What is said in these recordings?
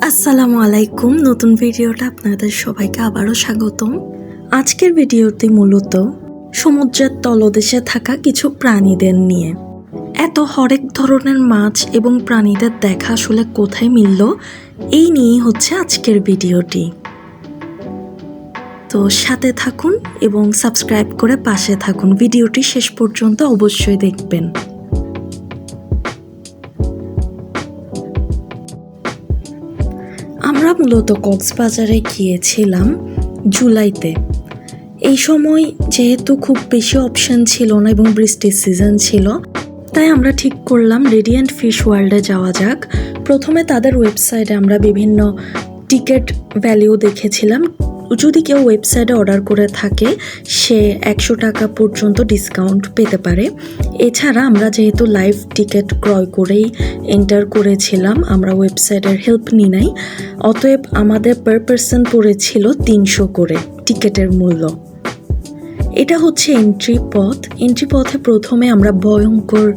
আসসালামু আলাইকুম। নতুন ভিডিওটা আপনাদের সবাইকে আবারও স্বাগতম। আজকের ভিডিওতে মূলত সমুদ্রের তলদেশে থাকা কিছু প্রাণীদের নিয়ে। এত হরেক ধরনের মাছ এবং প্রাণীদের দেখা আসলে কোথায় মিলল, এই নিয়েই হচ্ছে আজকের ভিডিওটি। তো সাথে থাকুন এবং সাবস্ক্রাইব করে পাশে থাকুন। ভিডিওটি শেষ পর্যন্ত অবশ্যই দেখবেন। আমরা মূলত কক্সবাজারে গিয়েছিলাম জুলাইতে। এই সময় যেহেতু খুব বেশি অপশন ছিল না এবং বৃষ্টির সিজন ছিল, তাই আমরা ঠিক করলাম রেডিয়েন্ট ফিশ ওয়ার্ল্ডে যাওয়া যাক। প্রথমে তাদের ওয়েবসাইটে আমরা বিভিন্ন টিকিট ভ্যালিউ দেখেছিলাম। যদি কেউ ওয়েবসাইটে অর্ডার করে থাকে সে 100 টাকা পর্যন্ত ডিসকাউন্ট পেতে পারে। এছাড়া আমরা যেহেতু লাইভ টিকিট ক্রয় করেই এন্টার করেছিলাম, আমরা ওয়েবসাইটের হেল্প নিই নাই, অতএব আমাদের পার পারসন পড়েছিল 300 করে টিকিটের মূল্য। এটা হচ্ছে এন্ট্রি পথ। এন্ট্রি পথে প্রথমে আমরা ভয়ঙ্কর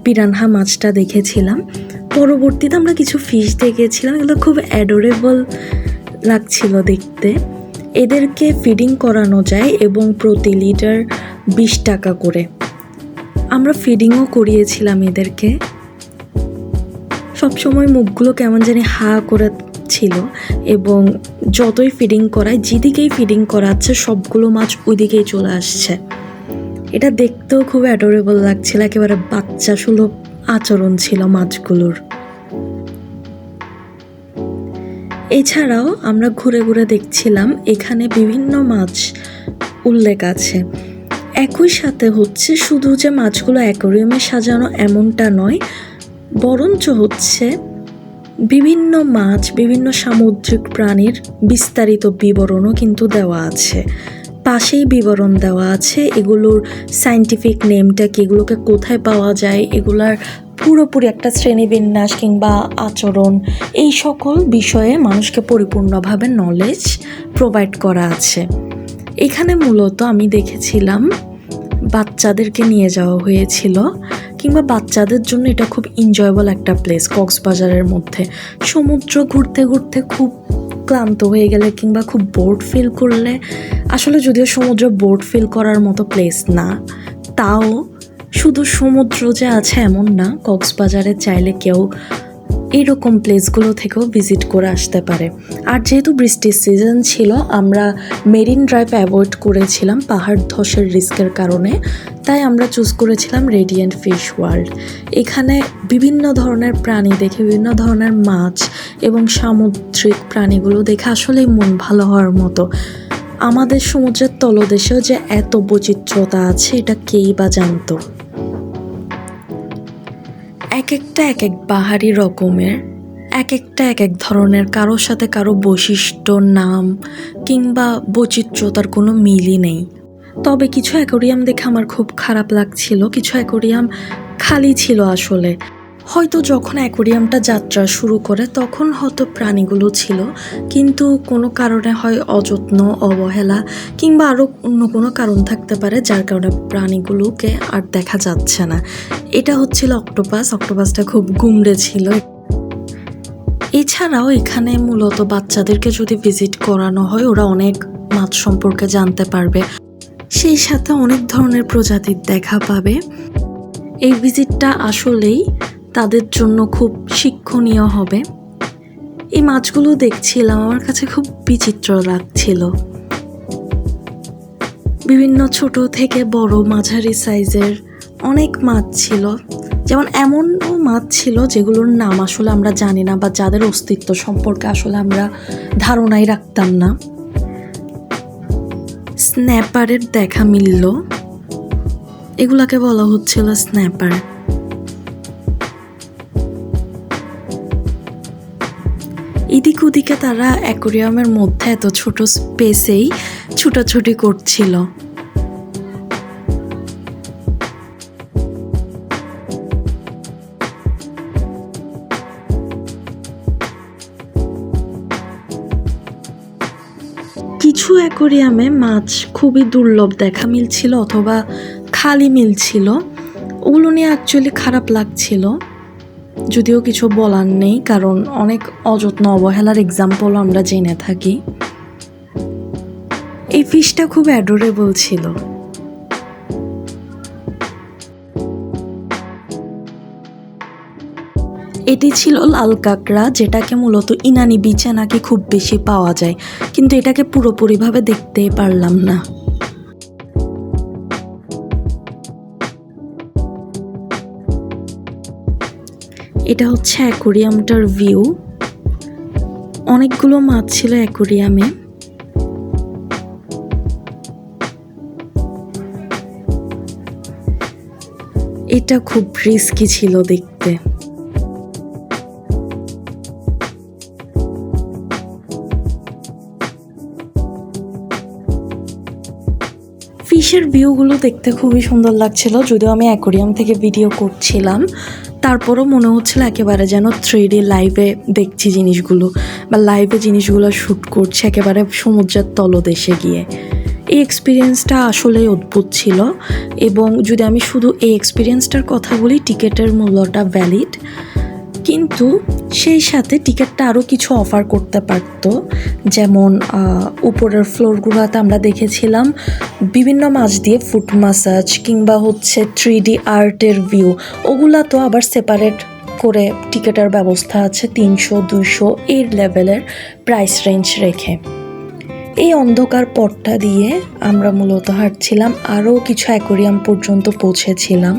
পিরানহা মাছটা দেখেছিলাম। পরবর্তীতে আমরা কিছু ফিশ দেখেছিলাম, এগুলো খুব অ্যাডোরেবল লাগছিল দেখতে। এদেরকে ফিডিং করানো যায় এবং প্রতি লিটার 20 টাকা করে। আমরা ফিডিংও করিয়েছিলাম এদেরকে। সবসময় মুখগুলো কেমন জানি হা করে ছিল এবং যতই ফিডিং করায়, যেদিকেই ফিডিং করাচ্ছে সবগুলো মাছ ওই দিকেই চলে আসছে। এটা দেখতেও খুব অ্যাডোরেবল লাগছিল, একেবারে বাচ্চা সুলভ আচরণ ছিল মাছগুলোর। এছাড়াও আমরা ঘুরে ঘুরে দেখছিলাম এখানে বিভিন্ন মাছ উল্লেখ আছে। একই সাথে হচ্ছে শুধু যে মাছগুলো অ্যাকোয়ারিয়ামে সাজানো এমনটা নয়, বরঞ্চ হচ্ছে বিভিন্ন মাছ, বিভিন্ন সামুদ্রিক প্রাণীর বিস্তারিত বিবরণও কিন্তু দেওয়া আছে। পাশেই বিবরণ দেওয়া আছে এগুলোর সায়েন্টিফিক নেমটা কি, এগুলোকে কোথায় পাওয়া যায়, এগুলার পুরোপুরি একটা শ্রেণীবিন্যাস কিংবা আচরণ, এই সকল বিষয়ে মানুষকে পরিপূর্ণভাবে নলেজ প্রোভাইড করা আছে। এখানে মূলত আমি দেখেছিলাম বাচ্চাদেরকে নিয়ে যাওয়া হয়েছিল, কিংবা বাচ্চাদের জন্য এটা খুব এনজয়েবল একটা প্লেস। কক্সবাজারের মধ্যে সমুদ্র ঘুরতে ঘুরতে খুব ক্লান্ত হয়ে গেলে কিংবা খুব বোর্ড ফিল করলে, আসলে যদিও সমুদ্র বোর্ড ফিল করার মতো প্লেস না, তাও শুধু সমুদ্র যে আছে এমন না, কক্সবাজারে চাইলে কেউ এরকম প্লেসগুলো থেকেও ভিজিট করে আসতে পারে। আর যেহেতু বৃষ্টির সিজন ছিল, আমরা মেরিন ড্রাইভ অ্যাভয়েড করেছিলাম পাহাড় ধসের রিস্কের কারণে, তাই আমরা চুজ করেছিলাম রেডিয়েন্ট ফিশ ওয়ার্ল্ড। এখানে বিভিন্ন ধরনের প্রাণী দেখে, বিভিন্ন ধরনের মাছ এবং সামুদ্রিক প্রাণীগুলো দেখে আসলেই মন ভালো হওয়ার মতো। আমাদের সমুদ্রের তলদেশেও যে এত বৈচিত্র্যতা আছে, এটা কেই বা জানতো। এক একটা এক এক বাহারি রকমের, এক একটা এক এক ধরনের, কারোর সাথে কারো বৈশিষ্ট্য, নাম কিংবা বৈচিত্র্যতার কোনো মিলই নেই। তবে কিছু অ্যাকোয়ারিয়াম দেখে আমার খুব খারাপ লাগছিল, কিছু অ্যাকোয়ারিয়াম খালি ছিল আসলে। হয়তো যখন অ্যাকোয়ারিয়ামটা যাত্রা শুরু করে তখন হয়তো প্রাণীগুলো ছিল, কিন্তু কোনো কারণে হয় অযত্ন, অবহেলা কিংবা আরও অন্য কোনো কারণ থাকতে পারে যার কারণে প্রাণীগুলোকে আর দেখা যাচ্ছে না। এটা হচ্ছিল অক্টোপাসটা খুব গুমড়ে ছিল। এছাড়াও এখানে মূলত বাচ্চাদেরকে যদি ভিজিট করানো হয়, ওরা অনেক মাছ সম্পর্কে জানতে পারবে, সেই সাথে অনেক ধরনের প্রজাতির দেখা পাবে। এই ভিজিটটা আসলেই তাদের জন্য খুব শিক্ষণীয় হবে। এই মাছগুলো দেখছিলাম, আমার কাছে খুব বিচিত্র লাগছিল। বিভিন্ন ছোট থেকে বড়, মাঝারি সাইজের অনেক মাছ ছিল। যেমন এমনও মাছ ছিল যেগুলোর নাম আসলে আমরা জানি না, বা যাদের অস্তিত্ব সম্পর্কে আসলে আমরা ধারণাই রাখতাম না। স্ন্যাপারের দেখা মিলল, এগুলাকে বলা হচ্ছিল স্ন্যাপার। এদিক ওদিকে তারা অ্যাকোয়ারিয়ামের মধ্যে এত ছোট স্পেসেই ছুটাছুটি করছিল। কিছু অ্যাকোয়ারিয়ামে মাছ খুবই দুর্লভ দেখা মিলছিল অথবা খালি মিলছিল, ওগুলো নিয়ে অ্যাকচুয়ালি খারাপ লাগছিল। যদিও কিছু বলার নেই, কারণ অনেক অযত্ন অবহেলার এক্সাম্পল আমরা জেনে থাকি। এই ফিশটা খুব অ্যাডোরেবল ছিল। এটি ছিল লাল কাঁকড়া, যেটাকে মূলত ইনানি বিচে নাকি খুব বেশি পাওয়া যায়, কিন্তু এটাকে পুরোপুরিভাবে দেখতেই পারলাম না। এটা হচ্ছে অ্যাকোরিয়ামটার ভিউ। অনেকগুলো মাছ ছিল অ্যাকোরিয়ামে। এটা খুব রিস্কি ছিল দেখতে। ফিশের ভিউগুলো দেখতে খুবই সুন্দর লাগছিল, যদিও আমি অ্যাকোরিয়াম থেকে ভিডিও করছিলাম, তারপরও মনে হচ্ছিল একেবারে যেন 3D লাইভে দেখছি জিনিসগুলো, বা লাইভে জিনিসগুলো শ্যুট করছে একেবারে সমুদ্রের তলদেশে গিয়ে। এই এক্সপিরিয়েন্সটা আসলেই অদ্ভুত ছিল। এবং যদি আমি শুধু এই এক্সপিরিয়েন্সটার কথা বলি, টিকিটের মূল্যটা ভ্যালিড, কিন্তু সেই সাথে টিকিটটা আরও কিছু অফার করতে পারত। যেমন উপরের ফ্লোরগুলোতে আমরা দেখেছিলাম বিভিন্ন মাছ দিয়ে ফুট ম্যাসাজ কিংবা হচ্ছে 3D আর্টের ভিউ, ওগুলা তো আবার সেপারেট করে টিকিটের ব্যবস্থা আছে 300-200 এই লেভেলের প্রাইস রেঞ্জ রেখে। এই অন্ধকার পথটা দিয়ে আমরা মূলত হাঁটছিলাম, আরও কিছু অ্যাকোরিয়াম পর্যন্ত পৌঁছেছিলাম।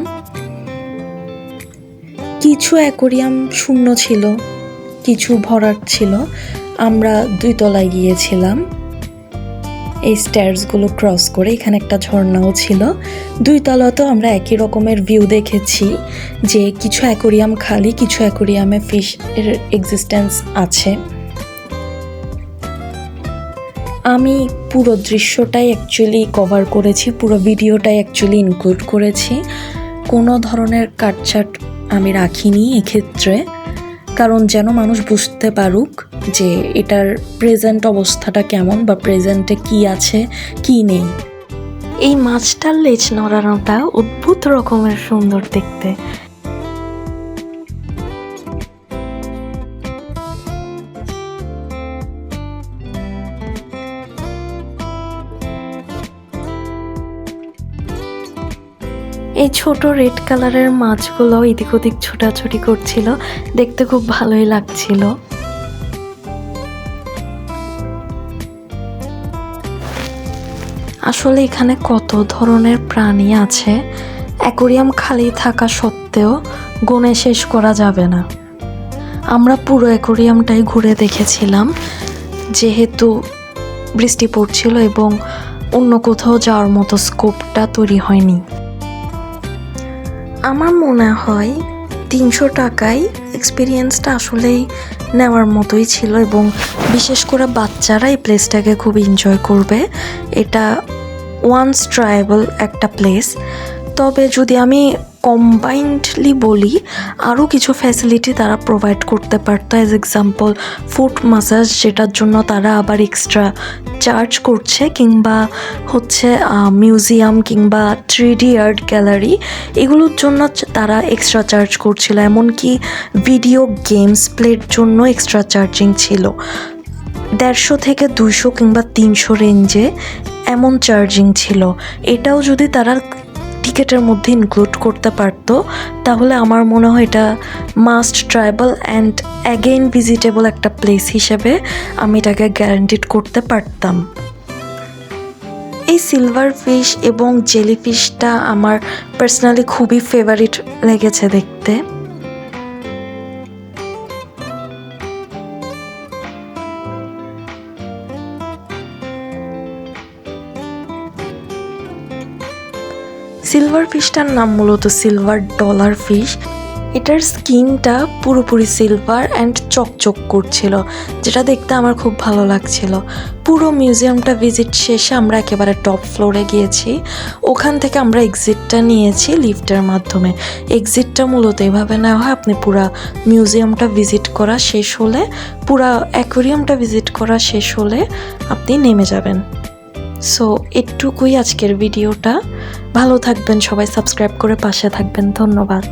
কিছু অ্যাকোরিয়াম শূন্য ছিল, কিছু ভরাট ছিল। আমরা 2 তলায় গিয়েছিলাম এই স্ট্যারসগুলো ক্রস করে। এখানে একটা ঝর্ণাও ছিল। 2 তলাতেও আমরা একই রকমের ভিউ দেখেছি, যে কিছু অ্যাকোরিয়াম খালি, কিছু অ্যাকোরিয়ামে ফিশ এর এক্সিস্টেন্স আছে। আমি পুরো দৃশ্যটাই অ্যাকচুয়ালি কভার করেছি, পুরো ভিডিওটাই অ্যাকচুয়ালি ইনক্লুড করেছি। কোনো ধরনের কাটছাট আমি রাখিনি এক্ষেত্রে, কারণ যেন মানুষ বুঝতে পারুক যে এটার প্রেজেন্ট অবস্থাটা কেমন, বা প্রেজেন্টে কি আছে কি নেই। এই মাছটার লেজ নড়ানোটা অদ্ভুত রকমের সুন্দর দেখতে। এই ছোট রেড কালারের মাছগুলো এদিক ওদিক ছোটাছুটি করছিল, দেখতে খুব ভালোই লাগছিল। আসলে এখানে কত ধরনের প্রাণী আছে, অ্যাকোরিয়াম খালি থাকা সত্ত্বেও গুণে শেষ করা যাবে না। আমরা পুরো অ্যাকোরিয়ামটাই ঘুরে দেখেছিলাম, যেহেতু বৃষ্টি পড়ছিল এবং অন্য কোথাও যাওয়ার মতো স্কোপটা তৈরি হয়নি। আমার মনে হয় 300 টাকায় এক্সপিরিয়েন্সটা আসলেই নেওয়ার মতোই ছিল, এবং বিশেষ করে বাচ্চারা এই প্লেসটাকে খুব এনজয় করবে। এটা ওয়ান্স ট্রায়াবল একটা প্লেস। তবে যদি আমি কম্বাইন্ডলি বলি, আরও কিছু ফ্যাসিলিটি তারা প্রোভাইড করতে পারতো। অ্যাজ এক্সাম্পল ফুট ম্যাসাজ, যেটার জন্য তারা আবার এক্সট্রা চার্জ করছে, কিংবা হচ্ছে মিউজিয়াম কিংবা 3D আর্ট গ্যালারি, এগুলোর জন্য তারা এক্সট্রা চার্জ করছিল। এমনকি ভিডিও গেমস প্লের জন্য এক্সট্রা চার্জিং ছিল। 150 থেকে 200 কিংবা 300 রেঞ্জে এমন চার্জিং ছিল। এটাও যদি তারা টিকিটের মধ্যে ইনক্লুড করতে পারতো, তাহলে আমার মনে হয় এটা মাস্ট ট্রায়াবল অ্যান্ড অ্যাগেইন ভিজিটেবল একটা প্লেস হিসেবে আমি এটাকে গ্যারান্টিড করতে পারতাম। এই সিলভার ফিশ এবং জেলি ফিশটা আমার পার্সোনালি খুবই ফেভারিট লেগেছে দেখতে। সিলভার ফিশটার নাম মূলত সিলভার ডলার ফিশ। এটার স্কিনটা পুরোপুরি সিলভার অ্যান্ড চকচক করছিল, যেটা দেখতে আমার খুব ভালো লাগছিল। পুরো মিউজিয়ামটা ভিজিট শেষে আমরা একেবারে টপ ফ্লোরে গিয়েছি। ওখান থেকে আমরা এক্সিটটা নিয়েছি লিফটের মাধ্যমে। এক্সিটটা মূলত এভাবে নেওয়া হয়, আপনি পুরা মিউজিয়ামটা ভিজিট করা শেষ হলে, পুরা অ্যাকোয়ারিয়ামটা ভিজিট করা শেষ হলে আপনি নেমে যাবেন। সো এটুকুই আজকের ভিডিওটা। ভালো থাকবেন সবাই, সাবস্ক্রাইব করে পাশে থাকবেন। ধন্যবাদ।